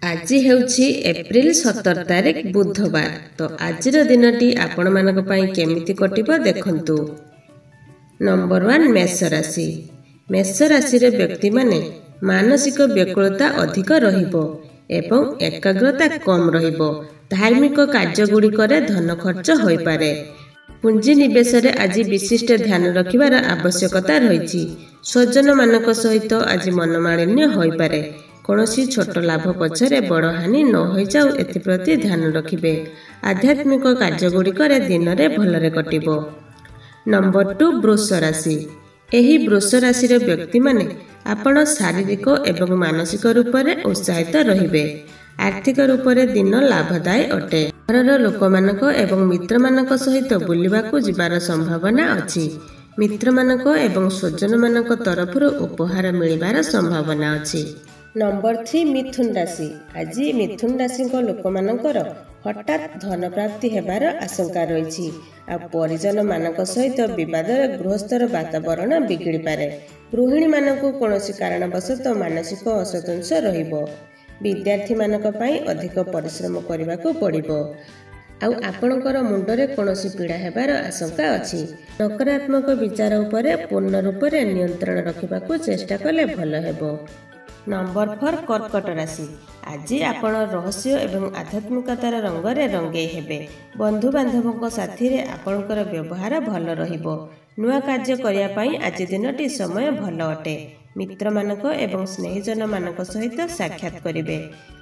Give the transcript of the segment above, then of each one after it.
आज ହେଉଛି ଏପ୍ରିଲ 17 ତାରିଖ ବୁଧବାର। ତ ଆଜିର ଦିନଟି ଆପଣମାନଙ୍କ ପାଇଁ କେମିତି କଟିବ ଦେଖନ୍ତୁ। ନମ୍ବର 1 ମେଷ ରାଶି। ମେଷ ରାଶିର ବ୍ୟକ୍ତିମାନେ ମାନସିକ ବ୍ୟାକୁଳତା ଅଧିକ ରହିବ ଏବଂ ଏକାଗ୍ରତା କମ୍ ରହିବ। ଧାର୍ମିକ କାର୍ଯ୍ୟଗୁଡ଼ିକରେ ଧନ ଖର୍ଚ୍ଚ ହୋଇପାରେ। ପୁଞ୍ଜି ନିବେଶରେ ଆଜି ବିଶିଷ୍ଟ ଧ୍ୟାନ ରଖିବାର ଆବଶ୍ୟକତା ରହିଛି। ସ୍ୱଜନମାନଙ୍କ ସହିତ ଆଜି ମନମାଳିନ୍ୟ ହୋଇପାରେ। କୌଣସି ଛୋଟ ଲାଭ ପଛରେ ବଡ଼ ହାନି ନ ହୋଇଯାଉ ଏଥିପ୍ରତି ଧ୍ୟାନ ରଖିବେ। ଆଧ୍ୟାତ୍ମିକ କାର୍ଯ୍ୟଗୁଡ଼ିକରେ ଦିନରେ ଭଲରେ କଟିବ। ନମ୍ବର 2 ବୃଷ ରାଶି। ଏହି ବୃଷ ରାଶିର ବ୍ୟକ୍ତିମାନେ ଆପଣ ଶାରୀରିକ ଏବଂ ମାନସିକ ରୂପରେ ଉତ୍ସାହିତ ରହିବେ। ଆର୍ଥିକ ରୂପରେ ଦିନ ଲାଭଦାୟୀ ଅଟେ। ଘରର ଲୋକମାନଙ୍କ ଏବଂ ମିତ୍ରମାନଙ୍କ ସହିତ ବୁଲିବାକୁ ଯିବାର ସମ୍ଭାବନା ଅଛି। ମିତ୍ରମାନଙ୍କ ଏବଂ ସ୍ୱଜନମାନଙ୍କ ତରଫରୁ ଉପହାର ମିଳିବାର ସମ୍ଭାବନା ଅଛି। ନମ୍ବର 3 ମିଥୁନ ରାଶି। ଆଜି ମିଥୁନ ରାଶିଙ୍କ ଲୋକମାନଙ୍କର ହଠାତ୍ ଧନ ପ୍ରାପ୍ତି ହେବାର ଆଶଙ୍କା ରହିଛି। ଆଉ ପରିଜନମାନଙ୍କ ସହିତ ବିବାଦରେ ଗୃହସ୍ଥର ବାତାବରଣ ବିଗିଡ଼ିପାରେ। ଗୃହିଣୀମାନଙ୍କୁ କୌଣସି କାରଣବଶତଃ ମାନସିକ ଅସନ୍ତୋଷ ରହିବ। ବିଦ୍ୟାର୍ଥୀମାନଙ୍କ ପାଇଁ ଅଧିକ ପରିଶ୍ରମ କରିବାକୁ ପଡ଼ିବ। ଆଉ ଆପଣଙ୍କର ମୁଣ୍ଡରେ କୌଣସି ପୀଡ଼ା ହେବାର ଆଶଙ୍କା ଅଛି। ନକାରାତ୍ମକ ବିଚାର ଉପରେ ପୂର୍ଣ୍ଣ ରୂପରେ ନିୟନ୍ତ୍ରଣ ରଖିବାକୁ ଚେଷ୍ଟା କଲେ ଭଲ ହେବ। ନମ୍ବର 4 କର୍କଟ ରାଶି। ଆଜି ଆପଣ ରହସ୍ୟ ଏବଂ ଆଧ୍ୟାତ୍ମିକତାର ରଙ୍ଗରେ ରଙ୍ଗେଇ ହେବେ। ବନ୍ଧୁବାନ୍ଧବଙ୍କ ସାଥିରେ ଆପଣଙ୍କର ବ୍ୟବହାର ଭଲ ରହିବ। ନୂଆ କାର୍ଯ୍ୟ କରିବା ପାଇଁ ଆଜି ଦିନଟି ସମୟ ଭଲ ଅଟେ। ମିତ୍ରମାନଙ୍କ ଏବଂ ସ୍ନେହିଜନମାନଙ୍କ ସହିତ ସାକ୍ଷାତ କରିବେ।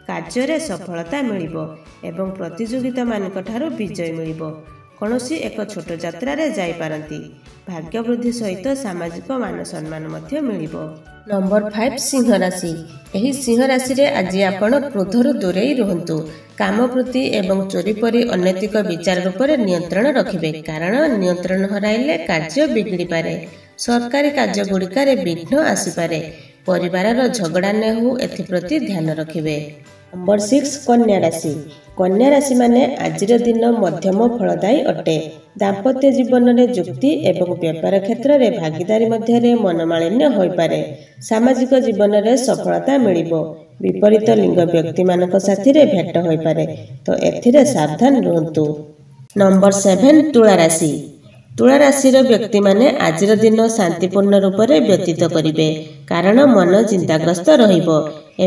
କାର୍ଯ୍ୟରେ ସଫଳତା ମିଳିବ ଏବଂ ପ୍ରତିଯୋଗିତାମାନଙ୍କ ଠାରୁ ବିଜୟ ମିଳିବ। କୌଣସି ଏକ ଛୋଟ ଯାତ୍ରାରେ ଯାଇପାରନ୍ତି। ଭାଗ୍ୟ ବୃଦ୍ଧି ସହିତ ସାମାଜିକ ମାନ ସମ୍ମାନ ମଧ୍ୟ ମିଳିବ। ନମ୍ବର 5 ସିଂହ ରାଶି। ଏହି ସିଂହ ରାଶିରେ ଆଜି ଆପଣ କ୍ରୋଧରୁ ଦୂରେଇ ରୁହନ୍ତୁ। କାମ ବୃତ୍ତି ଏବଂ ଚୋରି ପରି ଅନୈତିକ ବିଚାର ଉପରେ ନିୟନ୍ତ୍ରଣ ରଖିବେ, କାରଣ ନିୟନ୍ତ୍ରଣ ହରାଇଲେ କାର୍ଯ୍ୟ ବିଗିଡ଼ିପାରେ। ସରକାରୀ କାର୍ଯ୍ୟଗୁଡ଼ିକରେ ବିଘ୍ନ ଆସିପାରେ। ପରିବାରର ଝଗଡ଼ା ନ ହେଉ ଏଥିପ୍ରତି ଧ୍ୟାନ ରଖିବେ। ନମ୍ବର 6 କନ୍ୟା ରାଶି। କନ୍ୟା ରାଶିମାନେ ଆଜିର ଦିନ ମଧ୍ୟମ ଫଳଦାୟୀ ଅଟେ। ଦାମ୍ପତ୍ୟ ଜୀବନରେ ଯୁକ୍ତି ଏବଂ ବେପାର କ୍ଷେତ୍ରରେ ଭାଗୀଦାରୀ ମଧ୍ୟରେ ମନମାଳିନ୍ୟ ହୋଇପାରେ। ସାମାଜିକ ଜୀବନରେ ସଫଳତା ମିଳିବ। ବିପରୀତ ଲିଙ୍ଗ ବ୍ୟକ୍ତିମାନଙ୍କ ସାଥିରେ ଭେଟ ହୋଇପାରେ, ତ ଏଥିରେ ସାବଧାନ ରୁହନ୍ତୁ। ନମ୍ବର 7 ତୁଳା ରାଶି। ତୁଳା ରାଶିର ବ୍ୟକ୍ତିମାନେ ଆଜିର ଦିନ ଶାନ୍ତିପୂର୍ଣ୍ଣ ରୂପରେ ବ୍ୟତୀତ କରିବେ, କାରଣ ମନ ଚିନ୍ତାଗ୍ରସ୍ତ ରହିବ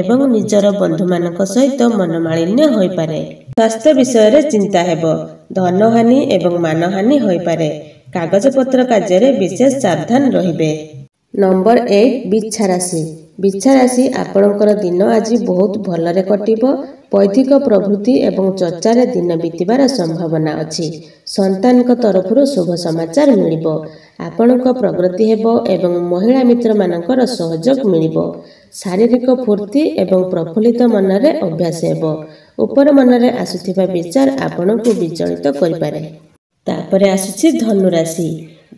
ଏବଂ ନିଜର ବନ୍ଧୁମାନଙ୍କ ସହିତ ମନମାଳିନ୍ୟ ହୋଇପାରେ। ସ୍ୱାସ୍ଥ୍ୟ ବିଷୟରେ ଚିନ୍ତା ହେବ। ଧନହାନି ଏବଂ ମାନହାନି ହୋଇପାରେ। କାଗଜପତ୍ର କାର୍ଯ୍ୟରେ ବିଶେଷ ସାବଧାନ ରହିବେ। ନମ୍ବର 8 ବିଛା ରାଶି। ବିଛା ରାଶି ଆପଣଙ୍କର ଦିନ ଆଜି ବହୁତ ଭଲରେ କଟିବ। ବୌଦ୍ଧିକ ପ୍ରବୃତ୍ତି ଏବଂ ଚର୍ଚ୍ଚାରେ ଦିନ ବିତିବାର ସମ୍ଭାବନା ଅଛି। ସନ୍ତାନଙ୍କ ତରଫରୁ ଶୁଭ ସମାଚାର ମିଳିବ। ଆପଣଙ୍କ ପ୍ରଗତି ହେବ ଏବଂ ମହିଳା ମିତ୍ରମାନଙ୍କର ସହଯୋଗ ମିଳିବ। ଶାରୀରିକ ଫୁର୍ତ୍ତି ଏବଂ ପ୍ରଫୁଲ୍ଲିତ ମନରେ ଅଭ୍ୟାସ ହେବ। ଉପର ମନରେ ଆସୁଥିବା ବିଚାର ଆପଣଙ୍କୁ ବିଚଳିତ କରିପାରେ। ତାପରେ ଆସୁଛି ଧନୁ ରାଶି।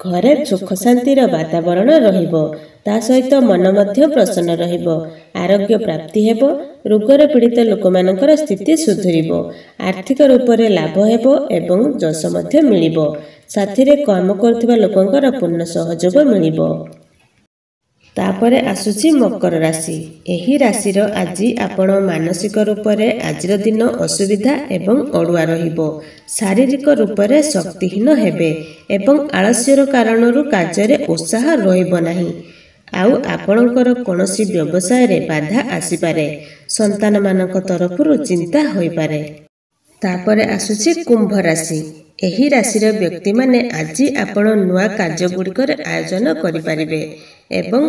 ଘରେ ସୁଖ ଶାନ୍ତିର ବାତାବରଣ ରହିବ। ତା ସହିତ ମନ ମଧ୍ୟ ପ୍ରସନ୍ନ ରହିବ। ଆରୋଗ୍ୟ ପ୍ରାପ୍ତି ହେବ। ରୋଗରେ ପୀଡ଼ିତ ଲୋକମାନଙ୍କର ସ୍ଥିତି ସୁଧୁରିବ। ଆର୍ଥିକ ରୂପରେ ଲାଭ ହେବ ଏବଂ ଯଶ ମଧ୍ୟ ମିଳିବ। ସାଥିରେ କାମ କରୁଥିବା ଲୋକଙ୍କର ପୂର୍ଣ୍ଣ ସହଯୋଗ ମିଳିବ। ତାପରେ ଆସୁଛି ମକର ରାଶି। ଏହି ରାଶିର ଆଜି ଆପଣ ମାନସିକ ରୂପରେ ଆଜିର ଦିନ ଅସୁବିଧା ଏବଂ ଅଡ଼ୁଆ ରହିବ। ଶାରୀରିକ ରୂପରେ ଶକ୍ତିହୀନ ହେବେ ଏବଂ ଆଳସ୍ୟର କାରଣରୁ କାର୍ଯ୍ୟରେ ଉତ୍ସାହ ରହିବ ନାହିଁ। ଆଉ ଆପଣଙ୍କର କୌଣସି ବ୍ୟବସାୟରେ ବାଧା ଆସିପାରେ। ସନ୍ତାନମାନଙ୍କ ତରଫରୁ ଚିନ୍ତା ହୋଇପାରେ। ତାପରେ ଆସୁଛି କୁମ୍ଭ ରାଶି। ଏହି ରାଶିର ବ୍ୟକ୍ତିମାନେ ଆଜି ଆପଣ ନୂଆ କାର୍ଯ୍ୟଗୁଡ଼ିକରେ ଆୟୋଜନ କରିପାରିବେ ଏବଂ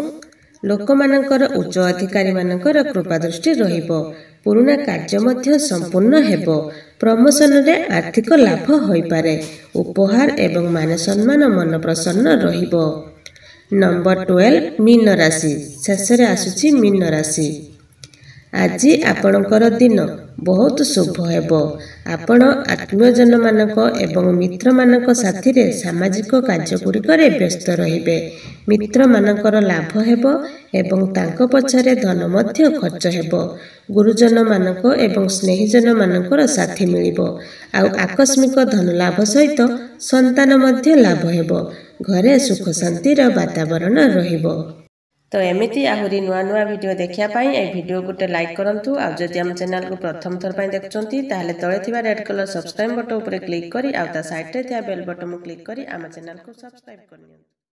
ଲୋକମାନଙ୍କର ଉଚ୍ଚ ଅଧିକାରୀମାନଙ୍କର କୃପାଦୃଷ୍ଟି ରହିବ। ପୁରୁଣା କାର୍ଯ୍ୟ ମଧ୍ୟ ସମ୍ପୂର୍ଣ୍ଣ ହେବ। ପ୍ରମୋସନରେ ଆର୍ଥିକ ଲାଭ ହୋଇପାରେ। ଉପହାର ଏବଂ ମାନ ସମ୍ମାନ ମନ ପ୍ରସନ୍ନ ରହିବ। ନମ୍ବର 12 ମୀନ ରାଶି। ଶେଷରେ ଆସୁଛି ମୀନ ରାଶି। ଆଜି ଆପଣଙ୍କର ଦିନ ବହୁତ ଶୁଭ ହେବ। ଆପଣ ଆତ୍ମୀୟଜନମାନଙ୍କ ଏବଂ ମିତ୍ରମାନଙ୍କ ସାଥିରେ ସାମାଜିକ କାର୍ଯ୍ୟଗୁଡ଼ିକରେ ବ୍ୟସ୍ତ ରହିବେ। ମିତ୍ରମାନଙ୍କର ଲାଭ ହେବ ଏବଂ ତାଙ୍କ ପଛରେ ଧନ ମଧ୍ୟ ଖର୍ଚ୍ଚ ହେବ। ଗୁରୁଜନମାନଙ୍କ ଏବଂ ସ୍ନେହିଜନମାନଙ୍କର ସାଥି ମିଳିବ। ଆଉ ଆକସ୍ମିକ ଧନ ଲାଭ ସହିତ ସନ୍ତାନ ମଧ୍ୟ ଲାଭ ହେବ। ଘରେ ସୁଖ ଶାନ୍ତିର ବାତାବରଣ ରହିବ। तो एमिति आहुरी नुआ नुआ वीडियो देखिया पाई ए वीडियो गोटे लाइक करंतु आ जदि हम चैनल को प्रथम थर पाई देखचंती ताहले तळे थिबा रेड कलर सब्सक्राइब बटन ऊपर क्लिक करी आ ता साइड रे थिया बेल बटन क्लिक करी आम चैनल को सब्सक्राइब करनियंतु।